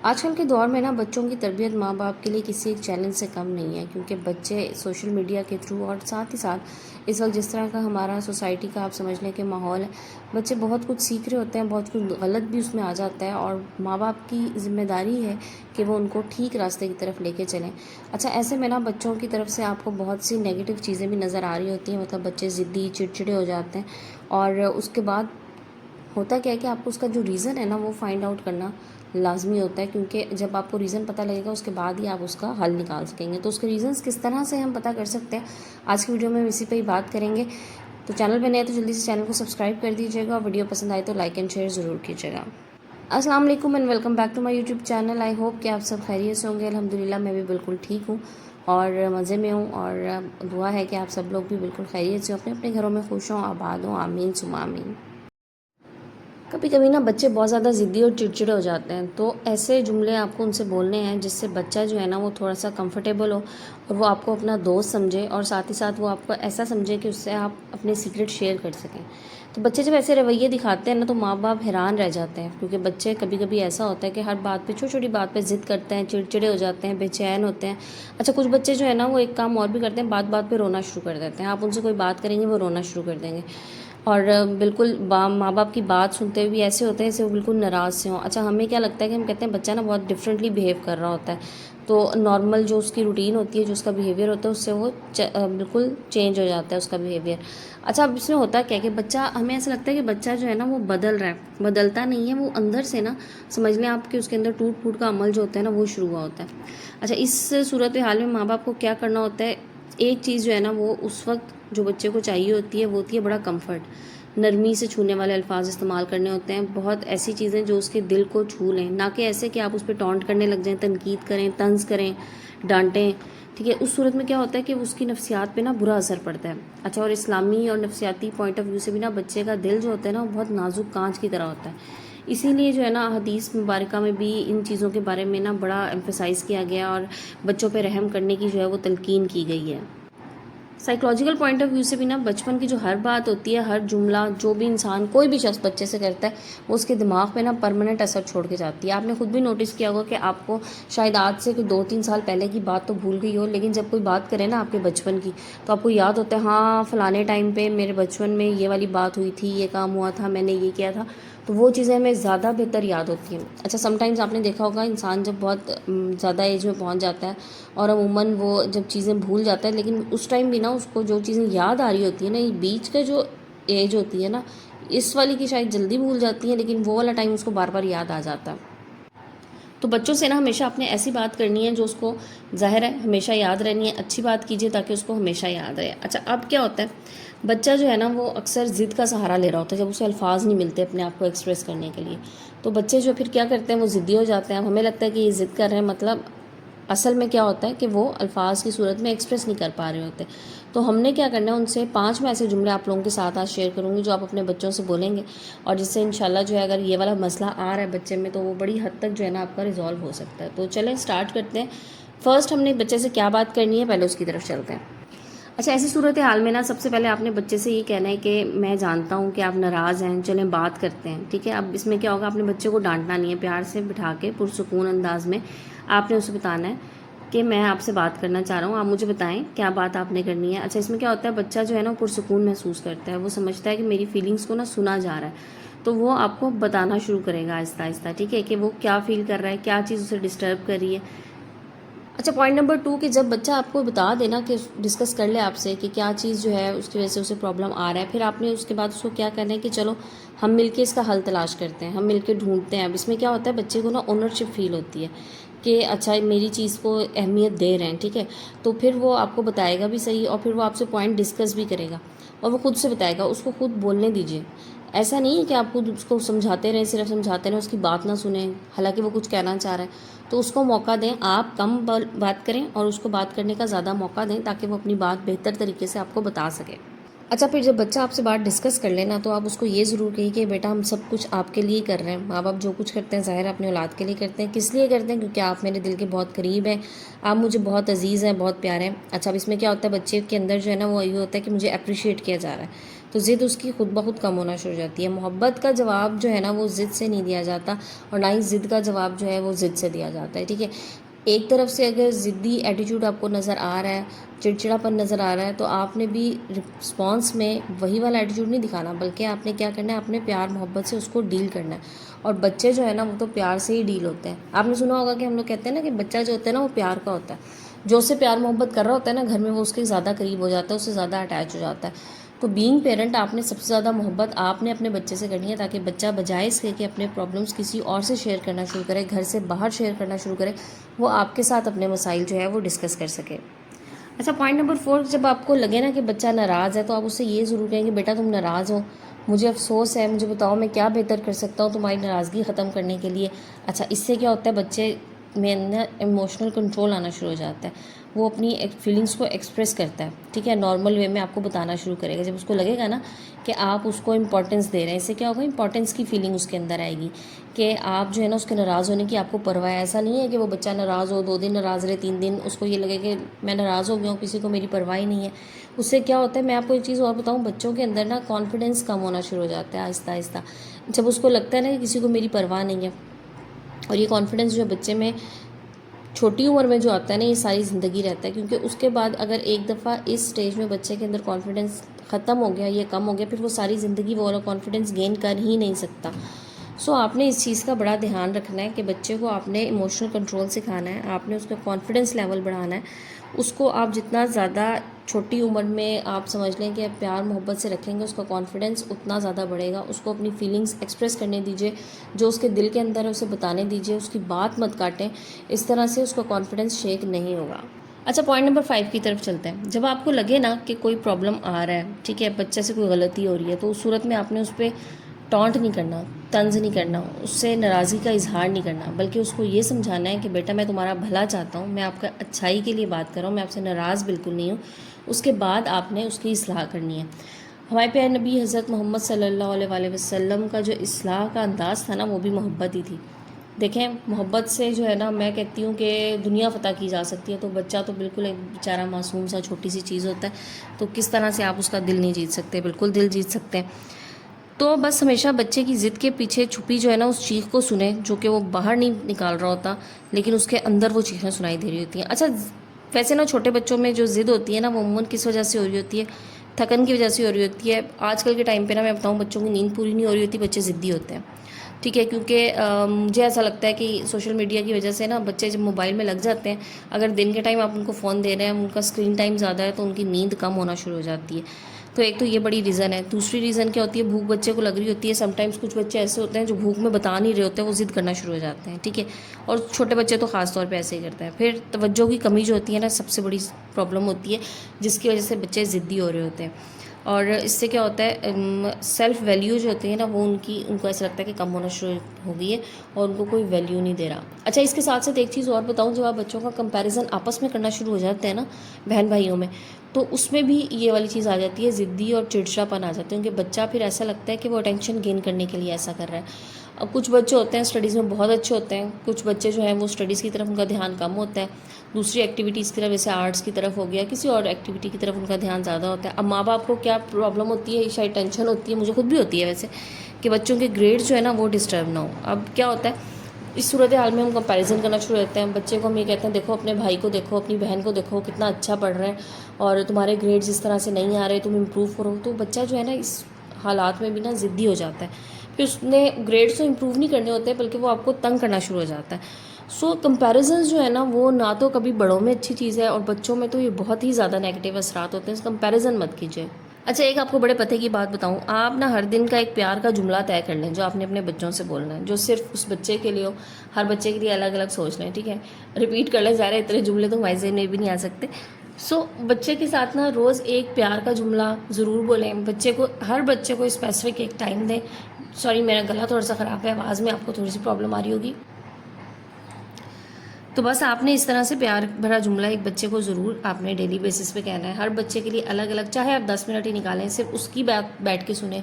آج کل کے دور میں نا بچوں کی تربیت ماں باپ کے لیے کسی ایک چیلنج سے کم نہیں ہے، کیونکہ بچے سوشل میڈیا کے تھرو اور ساتھ ہی ساتھ اس وقت جس طرح کا ہمارا سوسائٹی کا آپ سمجھ لیں کہ ماحول ہے، بچے بہت کچھ سیکھ رہے ہوتے ہیں، بہت کچھ غلط بھی اس میں آ جاتا ہے، اور ماں باپ کی ذمہ داری ہے کہ وہ ان کو ٹھیک راستے کی طرف لے کے چلیں۔ اچھا، ایسے میں نا بچوں کی طرف سے آپ کو بہت سی نیگیٹو چیزیں بھی نظر آ رہی ہوتی ہیں، مطلب بچے ضدی چڑچڑے ہو جاتے ہیں، اور اس کے بعد ہوتا کیا ہے کہ آپ کو اس کا جو ریزن ہے نا وہ فائنڈ آؤٹ کرنا لازمی ہوتا ہے، کیونکہ جب آپ کو ریزن پتہ لگے گا اس کے بعد ہی آپ اس کا حل نکال سکیں گے۔ تو اس کے ریزنز کس طرح سے ہم پتہ کر سکتے ہیں، آج کی ویڈیو میں اسی پہ ہی بات کریں گے۔ تو چینل پہ نئے تو جلدی سے چینل کو سبسکرائب کر دیجیے گا، اور ویڈیو پسند آئے تو لائک اینڈ شیئر ضرور کیجیے گا۔ السلام علیکم and welcome back to my YouTube channel. I hope کہ آپ سب خیریت سے ہوں گے۔ الحمدللہ میں بھی بالکل ٹھیک ہوں اور مزے میں ہوں، اور دعا ہے کہ آپ سب لوگ بھی بالکل خیریت سے ہوں، اپنے اپنے گھروں میں خوش ہوں، آباد ہوں، آمین ثم آمین۔ کبھی کبھی نا بچے بہت زیادہ ضدی اور چڑچڑے ہو جاتے ہیں، تو ایسے جملے آپ کو ان سے بولنے ہیں جس سے بچہ جو ہے نا وہ تھوڑا سا کمفرٹیبل ہو، اور وہ آپ کو اپنا دوست سمجھے، اور ساتھ ہی ساتھ وہ آپ کو ایسا سمجھے کہ اس سے آپ اپنے سیکرٹ شیئر کر سکیں۔ تو بچے جب ایسے رویے دکھاتے ہیں نا تو ماں باپ حیران رہ جاتے ہیں، کیونکہ بچے کبھی کبھی ایسا ہوتا ہے کہ ہر بات پہ چھوٹی چھوٹی بات پہ ضد کرتے ہیں، چڑچڑے ہو جاتے ہیں، بے چین ہوتے ہیں۔ اچھا، کچھ بچے جو ہے نا وہ ایک کام اور بھی کرتے ہیں، بات بات پہ رونا شروع کر دیتے ہیں، آپ ان سے کوئی بات کریں گے وہ رونا شروع کر دیں گے، اور بالکل ماں باپ کی بات سنتے ہوئے بھی ایسے ہوتے ہیں جیسے وہ بالکل ناراض سے ہوں۔ اچھا، ہمیں کیا لگتا ہے کہ ہم کہتے ہیں بچہ نا بہت ڈفرینٹلی بیہیو کر رہا ہوتا ہے، تو نارمل جو اس کی روٹین ہوتی ہے، جو اس کا بیہیویئر ہوتا ہے، اس سے وہ بالکل چینج ہو جاتا ہے اس کا بیہیویئر۔ اچھا، اب اس میں ہوتا کیا کہ بچہ، ہمیں ایسا لگتا ہے کہ بچہ جو ہے نا وہ بدل رہا ہے، بدلتا نہیں ہے، وہ اندر سے نا سمجھ لیں آپ کہ اس کے اندر ٹوٹ پھوٹ کا عمل جو ہوتا ہے نا وہ شروع ہوا ہوتا ہے۔ اچھا، اس صورت حال میں ماں باپ کو کیا کرنا ہوتا ہے، ایک چیز جو ہے نا وہ اس وقت جو بچے کو چاہیے ہوتی ہے وہ ہوتی ہے بڑا کمفرٹ، نرمی سے چھونے والے الفاظ استعمال کرنے ہوتے ہیں، بہت ایسی چیزیں جو اس کے دل کو چھو لیں، نہ کہ ایسے کہ آپ اس پہ ٹونٹ کرنے لگ جائیں، تنقید کریں، طنز کریں، ڈانٹیں، ٹھیک ہے۔ اس صورت میں کیا ہوتا ہے کہ اس کی نفسیات پہ نا برا اثر پڑتا ہے۔ اچھا، اور اسلامی اور نفسیاتی پوائنٹ آف ویو سے بھی نا بچے کا دل جو ہوتا ہے نا وہ بہت نازک کانچ کی طرح ہوتا ہے، اسی لیے جو ہے نا حدیث مبارکہ میں بھی ان چیزوں کے بارے میں نا بڑا ایمفیسائز کیا گیا، اور بچوں پہ رحم کرنے کی جو ہے وہ تلقین کی گئی ہے۔ سائیکلوجیکل پوائنٹ آف ویو سے بھی نا بچپن کی جو ہر بات ہوتی ہے، ہر جملہ جو بھی انسان کوئی بھی شخص بچے سے کرتا ہے، وہ اس کے دماغ پہ نا پرماننٹ اثر چھوڑ کے جاتی ہے۔ آپ نے خود بھی نوٹس کیا ہوگا کہ آپ کو شاید آج سے کوئی 2-3 سال پہلے کی بات تو بھول گئی ہو، لیکن جب کوئی بات کرے نا آپ کے بچپن کی تو آپ کو یاد ہوتا ہے، ہاں فلانے ٹائم پہ میرے بچپن میں یہ والی بات ہوئی تھی، یہ کام ہوا تھا، میں نے یہ کیا تھا، تو وہ چیزیں ہمیں زیادہ بہتر یاد ہوتی ہیں۔ اچھا، سم ٹائمز آپ نے دیکھا ہوگا انسان جب بہت زیادہ ایج میں پہنچ جاتا ہے اور عموماً وہ جب چیزیں بھول جاتا ہے، لیکن اس ٹائم بھی نا اس کو جو چیزیں یاد آ رہی ہوتی ہیں نا، یہ بیچ کا جو ایج ہوتی ہے نا، اس والی کی شاید جلدی بھول جاتی ہے، لیکن وہ والا ٹائم اس کو بار بار یاد آ جاتا ہے۔ تو بچوں سے نا ہمیشہ آپ نے ایسی بات کرنی ہے جو اس کو ظاہر ہے ہمیشہ یاد رہنی ہے، اچھی بات کیجیے تاکہ اس کو ہمیشہ یاد رہے۔ اچھا، اب کیا ہوتا ہے، بچہ جو ہے نا وہ اکثر ضد کا سہارا لے رہا ہوتا ہے جب اسے الفاظ نہیں ملتے اپنے آپ کو ایکسپریس کرنے کے لیے، تو بچے جو پھر کیا کرتے ہیں وہ ضدی ہو جاتے ہیں۔ ہمیں لگتا ہے کہ یہ ضد کر رہے ہیں، مطلب اصل میں کیا ہوتا ہے کہ وہ الفاظ کی صورت میں ایکسپریس نہیں کر پا رہے ہوتے۔ تو ہم نے کیا کرنا ہے، ان سے 5 میں ایسے جملے آپ لوگوں کے ساتھ آج شیئر کروں گی جو آپ اپنے بچوں سے بولیں گے، اور جس سے انشاءاللہ جو ہے اگر یہ والا مسئلہ آ رہا ہے بچے میں تو وہ بڑی حد تک جو ہے نا آپ کا ریزالو ہو سکتا ہے۔ تو چلیں سٹارٹ کرتے ہیں۔ فرسٹ ہم نے بچے سے کیا بات کرنی ہے، پہلے اس کی طرف چلتے ہیں۔ اچھا، ایسی صورت حال میں نا سب سے پہلے آپ نے بچے سے یہ کہنا ہے کہ میں جانتا ہوں کہ آپ ناراض ہیں، چلیں بات کرتے ہیں، ٹھیک ہے۔ اب اس میں کیا ہوگا، آپ نے بچے کو ڈانٹنا نہیں ہے، پیار سے بٹھا کے پرسکون انداز میں آپ نے اسے بتانا ہے کہ میں آپ سے بات کرنا چاہ رہا ہوں، آپ مجھے بتائیں کیا بات آپ نے کرنی ہے۔ اچھا، اس میں کیا ہوتا ہے، بچہ جو ہے نا پرسکون محسوس کرتا ہے، وہ سمجھتا ہے کہ میری فیلنگس کو نا سنا جا رہا ہے، تو وہ آپ کو بتانا شروع کرے گا آہستہ آہستہ، ٹھیک ہے، کہ وہ کیا فیل کر رہا ہے، کیا چیز اسے ڈسٹرب کر رہی ہے۔ اچھا، پوائنٹ نمبر 2 کہ جب بچہ آپ کو بتا دینا کہ ڈسکس کر لے آپ سے کہ کیا چیز جو ہے اس کی وجہ سے اسے پرابلم آ رہا ہے، پھر آپ نے اس کے بعد اس کو کیا کرنا ہے کہ چلو ہم مل کے اس کا حل تلاش کرتے ہیں، ہم مل کے ڈھونڈتے ہیں۔ اب اس میں کیا ہوتا ہے، بچے کو نا اونرشپ فیل ہوتی ہے کہ اچھا میری چیز کو اہمیت دے رہے ہیں، ٹھیک ہے، تو پھر وہ آپ کو بتائے گا بھی صحیح، اور پھر وہ آپ سے پوائنٹ ڈسکس بھی کرے گا، اور وہ خود سے بتائے گا، اس کو خود بولنے دیجیے۔ ایسا نہیں ہے کہ آپ خود اس کو سمجھاتے رہیں، صرف سمجھاتے رہیں، اس کی بات نہ سنیں، حالانکہ وہ کچھ کہنا چاہ رہا ہے، تو اس کو موقع دیں، آپ کم بات کریں اور اس کو بات کرنے کا زیادہ موقع دیں تاکہ وہ اپنی بات بہتر طریقے سے آپ کو بتا سکے۔ اچھا، پھر جب بچہ آپ سے بات ڈسکس کر لینا تو آپ اس کو یہ ضرور کہیے کہ بیٹا ہم سب کچھ آپ کے لیے ہی کر رہے ہیں، ماں باپ جو کچھ کرتے ہیں ظاہر اپنے اولاد کے لیے کرتے ہیں، کس لیے کرتے ہیں، کیونکہ آپ میرے دل کے بہت قریب ہیں، آپ مجھے بہت عزیز ہیں، بہت پیارے ہیں۔ اچھا، اب اس میں کیا ہوتا ہے، بچے کے اندر جو ہے نا وہ یہ ہوتا ہے کہ مجھے اپریشیٹ کیا جا رہا ہے، تو ضد اس کی خود بخود کم ہونا شروع ہو جاتی ہے۔ محبت کا جواب جو ہے نا وہ ضد سے نہیں دیا جاتا، اور نہ ہی ضد کا جواب جو ہے وہ ضد سے دیا جاتا ہے، ٹھیک ہے۔ ایک طرف سے اگر ضدی ایٹیٹیوڈ آپ کو نظر آ رہا ہے، چڑچڑاپن نظر آ رہا ہے، تو آپ نے بھی رسپانس میں وہی والا ایٹیٹیوڈ نہیں دکھانا، بلکہ آپ نے کیا کرنا ہے، آپ نے پیار محبت سے اس کو ڈیل کرنا ہے۔ اور بچے جو ہے نا وہ تو پیار سے ہی ڈیل ہوتے ہیں۔ آپ نے سنا ہوگا کہ ہم لوگ کہتے ہیں نا کہ بچہ جو ہوتا ہے نا وہ پیار کا ہوتا ہے، جو اس سے پیار محبت کر رہا ہوتا ہے نا گھر میں، وہ اس کے زیادہ قریب ہو جاتا ہے، اس سے زیادہ اٹیچ ہو جاتا ہے۔ تو بینگ پیرنٹ آپ نے سب سے زیادہ محبت آپ نے اپنے بچے سے کرنی ہے، تاکہ بچہ بجائے اس کے کہ اپنے پرابلمس کسی اور سے شیئر کرنا شروع کرے، گھر سے باہر شیئر کرنا شروع کرے، وہ آپ کے ساتھ اپنے مسائل جو ہے وہ ڈسکس کر سکے۔ اچھا، پوائنٹ نمبر 4، جب آپ کو لگے نا کہ بچہ ناراض ہے تو آپ اس سے یہ ضرور کہیں کہ بیٹا تم ناراض ہو، مجھے افسوس ہے، مجھے بتاؤ میں کیا بہتر کر سکتا ہوں تمہاری ناراضگی ختم کرنے کے لیے۔ اچھا، اس سے کیا ہوتا ہے، بچے میں نا ایموشنل کنٹرول آنا شروع ہو جاتا ہے، وہ اپنی فیلنگس کو ایکسپریس کرتا ہے، ٹھیک ہے، نارمل وے میں آپ کو بتانا شروع کرے گا۔ جب اس کو لگے گا نا کہ آپ اس کو امپورٹنس دے رہے ہیں، اس سے کیا ہوگا، امپورٹنس کی فیلنگ اس کے اندر آئے گی کہ آپ جو ہے نا اس کے ناراض ہونے کی آپ کو پرواہ ہے۔ ایسا نہیں ہے کہ وہ بچہ ناراض ہو، 2 دن ناراض رہے، 3 دن اس کو یہ لگے کہ میں ناراض ہو گیا ہوں، کسی کو میری پرواہ ہی نہیں ہے۔ اس سے کیا ہوتا ہے، میں آپ کو ایک چیز اور بتاؤں، بچوں کے اندر نا کانفیڈنس کم ہونا شروع ہو جاتا ہے آہستہ آہستہ، جب اس کو لگتا ہے نا کہ کسی کو میری پرواہ نہیں ہے۔ اور یہ کانفیڈنس جو بچے میں چھوٹی عمر میں جو آتا ہے نا، یہ ساری زندگی رہتا ہے، کیونکہ اس کے بعد اگر ایک دفعہ اس سٹیج میں بچے کے اندر کانفیڈنس ختم ہو گیا، یہ کم ہو گیا، پھر وہ ساری زندگی وہ والا کانفیڈنس گین کر ہی نہیں سکتا۔ سو آپ نے اس چیز کا بڑا دھیان رکھنا ہے کہ بچے کو آپ نے ایموشنل کنٹرول سکھانا ہے، آپ نے اس کا کانفیڈنس لیول بڑھانا ہے۔ اس کو آپ جتنا زیادہ چھوٹی عمر میں آپ سمجھ لیں کہ پیار محبت سے رکھیں گے، اس کا کانفیڈنس اتنا زیادہ بڑھے گا۔ اس کو اپنی فیلنگز ایکسپریس کرنے دیجیے، جو اس کے دل کے اندر ہے اسے بتانے دیجیے، اس کی بات مت کاٹیں، اس طرح سے اس کا کانفیڈنس شیک نہیں ہوگا۔ اچھا، پوائنٹ نمبر 5 کی طرف چلتے ہیں۔ جب آپ کو لگے نا کہ کوئی پرابلم آ رہا ہے، ٹھیک ہے، بچے سے کوئی غلطی ہو رہی ہے، تو اس صورت میں آپ نے اس پہ ٹانٹ نہیں کرنا، طنز نہیں کرنا، اس سے ناراضگی کا اظہار نہیں کرنا، بلکہ اس کو یہ سمجھانا ہے کہ بیٹا میں تمہارا بھلا چاہتا ہوں، میں آپ کا اچھائی کے لیے بات کر رہا ہوں، میں آپ سے ناراض بالکل نہیں ہوں۔ اس کے بعد آپ نے اس کی اصلاح کرنی ہے۔ ہمارے پیارے نبی حضرت محمد صلی اللہ علیہ وآلہ وسلم کا جو اصلاح کا انداز تھا نا، وہ بھی محبت ہی تھی۔ دیکھیں، محبت سے جو ہے نا میں کہتی ہوں کہ دنیا فتح کی جا سکتی ہے۔ تو بچہ تو بالکل ایک بیچارہ معصوم سا چھوٹی سی چیز ہوتا ہے، تو کس طرح سے آپ اس کا دل نہیں جیت سکتے، بالکل دل جیت سکتے ہیں۔ تو بس ہمیشہ بچے کی ضد کے پیچھے چھپی جو ہے نا اس چیخ کو سنیں، جو کہ وہ باہر نہیں نکال رہا ہوتا، لیکن اس کے اندر وہ چیخیں سنائی دے رہی ہوتی ہیں۔ اچھا، ویسے نا چھوٹے بچوں میں جو ضد ہوتی ہے نا، وہ عموماً کس وجہ سے ہو رہی ہوتی ہے، تھکن کی وجہ سے ہو رہی ہوتی ہے۔ آج کل کے ٹائم پہ نا میں بتاؤں، بچوں کی نیند پوری نہیں ہو رہی ہوتی، بچے ضدی ہوتے ہیں، ٹھیک ہے، کیونکہ مجھے ایسا لگتا ہے کہ سوشل میڈیا کی وجہ سے نا بچے جب موبائل میں لگ جاتے ہیں، اگر دن کے ٹائم آپ ان کو فون دے رہے ہیں، ان کا اسکرین ٹائم زیادہ ہے، تو ان کی نیند کم ہونا شروع ہو جاتی ہے۔ تو ایک تو یہ بڑی ریزن ہے۔ دوسری ریزن کیا ہوتی ہے، بھوک بچے کو لگ رہی ہوتی ہے۔ سم ٹائمز کچھ بچے ایسے ہوتے ہیں جو بھوک میں بتا نہیں رہے ہوتے ہیں، وہ ضد کرنا شروع ہو جاتے ہیں، ٹھیک ہے، اور چھوٹے بچے تو خاص طور پہ ایسے ہی کرتے ہیں۔ پھر توجہ کی کمی جو ہوتی ہے نا، سب سے بڑی پرابلم ہوتی ہے، جس کی وجہ سے بچے ضدی ہو رہے ہوتے ہیں، اور اس سے کیا ہوتا ہے، سیلف ویلیو جو ہوتی ہے نا، وہ ان کو ایسا لگتا ہے کہ کم ہونا شروع ہو گئی ہے، اور ان کو کوئی ویلیو نہیں دے رہا۔ اچھا، اس کے ساتھ ساتھ ایک چیز اور بتاؤں، جب آپ بچوں کا کمپیریزن آپس میں کرنا شروع ہو جاتے ہیں نا بہن بھائیوں میں، تو اس میں بھی یہ والی چیز آ جاتی ہے، ضدی اور چڑچڑاپن آ جاتے ہیں، کیونکہ بچہ پھر ایسا لگتا ہے کہ وہ اٹینشن گین کرنے کے لیے ایسا کر رہا ہے۔ اب کچھ بچے ہوتے ہیں اسٹڈیز میں بہت اچھے ہوتے ہیں، کچھ بچے جو ہیں وہ اسٹڈیز کی طرف ان کا دھیان کم ہوتا ہے، دوسری ایکٹیویٹیز کی طرف، جیسے آرٹس کی طرف ہو گیا، کسی اور ایکٹیویٹی کی طرف ان کا دھیان زیادہ ہوتا ہے۔ اب ماں باپ کو کیا پرابلم ہوتی ہے، شاید ٹینشن ہوتی ہے، مجھے خود بھی ہوتی ہے ویسے، کہ بچوں کے گریڈ جو ہے نا وہ ڈسٹرب نہ ہو۔ اب کیا ہوتا ہے، اس صورتحال میں ہم کمپیریزن کرنا شروع ہوتے ہیں، بچے کو ہم یہ کہتے ہیں دیکھو اپنے بھائی کو دیکھو، اپنی بہن کو دیکھو، کتنا اچھا پڑھ رہے ہیں، اور تمہارے گریڈز اس طرح سے نہیں آ رہے، تم امپروو کرو۔ تو بچہ جو ہے نا اس حالات میں بھی نا ضدی ہو جاتا ہے، پھر اس نے گریڈز تو امپروو نہیں کرنے ہوتے، بلکہ وہ آپ کو تنگ کرنا شروع ہو جاتا ہے۔ سو کمپیریزنز جو ہے نا، وہ نہ تو کبھی بڑوں میں اچھی چیز ہے، اور بچوں میں تو یہ بہت ہی زیادہ نیگیٹو اثرات ہوتے ہیں، اس کمپیریزن مت کیجیے۔ اچھا، ایک آپ کو بڑے پتے کی بات بتاؤں، آپ نا ہر دن کا ایک پیار کا جملہ طے کر لیں، جو آپ نے اپنے بچوں سے بولنا ہے، جو صرف اس بچے کے لیے ہو، ہر بچے کے لیے الگ الگ سوچ لیں، ٹھیک ہے، ریپیٹ کر لیں، ظاہر ہے اتنے جملے تو ہمارے ذہن میں بھی نہیں آ سکتے۔ سو بچے کے ساتھ نا روز ایک پیار کا جملہ ضرور بولیں، ہر بچے کو اسپیسیفک ایک ٹائم دیں۔ سوری، میرا گلا تھوڑا سا خراب ہے، آواز میں آپ کو تھوڑی سی پرابلم آ رہی ہوگی، تو بس آپ نے اس طرح سے پیار بھرا جملہ ایک بچے کو ضرور آپ نے ڈیلی بیسس پہ کہنا ہے، ہر بچے کے لیے الگ الگ، چاہے آپ 10 منٹ ہی نکالیں، صرف اس کی بات بیٹھ کے سنیں،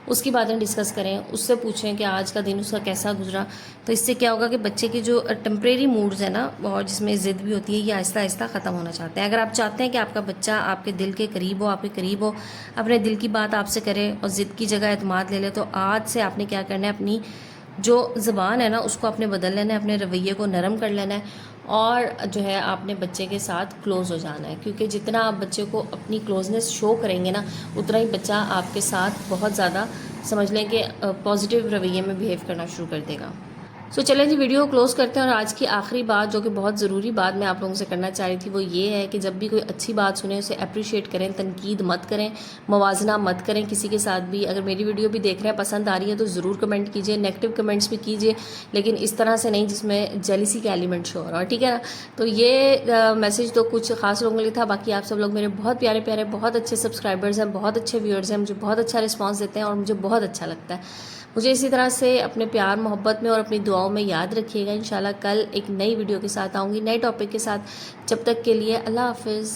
اس کی باتیں ڈسکس کریں، اس سے پوچھیں کہ آج کا دن اس کا کیسا گزرا. تو اس سے کیا ہوگا کہ بچے کے جو ٹیمپریری موڈز ہیں نا، اور جس میں ضد بھی ہوتی ہے، یہ آہستہ آہستہ ختم ہونا چاہتے ہیں. اگر آپ چاہتے ہیں کہ آپ کا بچہ آپ کے دل کے قریب ہو، آپ کے قریب ہو، اپنے دل کی بات آپ سے کرے اور ضد کی جگہ اعتماد لے لے، تو آج سے آپ نے کیا کرنا ہے، اپنی جو زبان ہے نا اس کو آپ نے بدل لینا ہے، اپنے رویے کو نرم کر لینا ہے، اور جو ہے آپ نے بچے کے ساتھ کلوز ہو جانا ہے. کیونکہ جتنا آپ بچے کو اپنی کلوزنس شو کریں گے نا، اتنا ہی بچہ آپ کے ساتھ بہت زیادہ سمجھ لیں کہ پازیٹیو رویے میں بیہیو کرنا شروع کر دے گا. سو چلیں جی، ویڈیو کو کلوز کرتے ہیں. اور آج کی آخری بات جو کہ بہت ضروری بات میں آپ لوگوں سے کرنا چاہ رہی تھی، وہ یہ ہے کہ جب بھی کوئی اچھی بات سنیں اسے اپریشیٹ کریں، تنقید مت کریں، موازنہ مت کریں کسی کے ساتھ بھی. اگر میری ویڈیو بھی دیکھ رہے ہیں، پسند آ رہی ہے تو ضرور کمنٹ کیجئے، نیگیٹو کمنٹس بھی کیجئے، لیکن اس طرح سے نہیں جس میں جیلیسی کا ایلیمنٹ شو ہو رہا ہے، ٹھیک ہے نا. تو یہ میسج تو کچھ خاص لوگوں کے لیے تھا. باقی آپ سب لوگ میرے بہت پیارے پیارے، بہت اچھے سبسکرائبرز ہیں، بہت اچھے ویورز ہیں، مجھے بہت اچھا رسپانس دیتے ہیں اور مجھے بہت اچھا لگتا ہے. مجھے اسی طرح سے اپنے پیار محبت میں اور اپنی دعاؤں میں یاد رکھیے گا. انشاءاللہ کل ایک نئی ویڈیو کے ساتھ آؤں گی، نئے ٹاپک کے ساتھ. جب تک کے لیے اللہ حافظ.